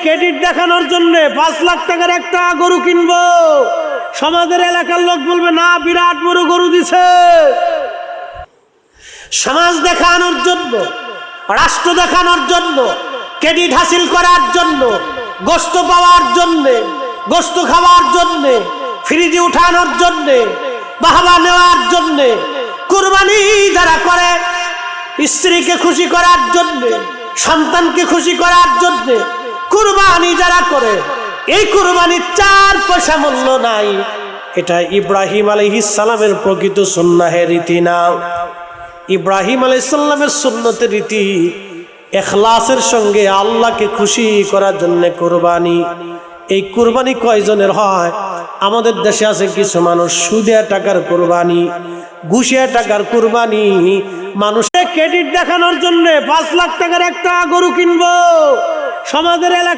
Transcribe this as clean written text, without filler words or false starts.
Credit দেখানোর জন্য 5 লাখ টাকার একটা গরু কিনবো, সমাজের এলাকার লোক বলবে না বিরাট বড় গরু দিছে। সমাজ দেখানোর জন্য, রাষ্ট্র দেখানোর জন্য, ক্রেডিট হাসিল করার জন্য, গোশত পাওয়ার জন্য, গোশত খাওয়ার জন্য, ফ্রিজে উঠানোর জন্য, বাহবা নেওয়ার জন্য, কুরবানি যারা করে স্ত্রীকে খুশি করার জন্য, সন্তানকে খুশি করার জন্য কুরবানি যারা করে, এই কুরবানির 4 পয়সা মূল্য নাই। এটা ইব্রাহিম আলাইহিস সালামের প্রকৃত সুন্নাহের রীতি না। ইব্রাহিম আলাইহিস সালামের সুন্নতের রীতি ইখলাসের সঙ্গে আল্লাহকে খুশি করার জন্য কুরবানি। এই কুরবানি কয়জনের হয়? আমাদের দেশে আছে কিছু মানুষ সুদে টাকার কুরবানি, ঘুষে টাকার কুরবানি। মানুষের ক্রেডিট দেখানোর জন্য 5 লাখ টাকার একটা গরু কিনবো, সমাজের এলাকা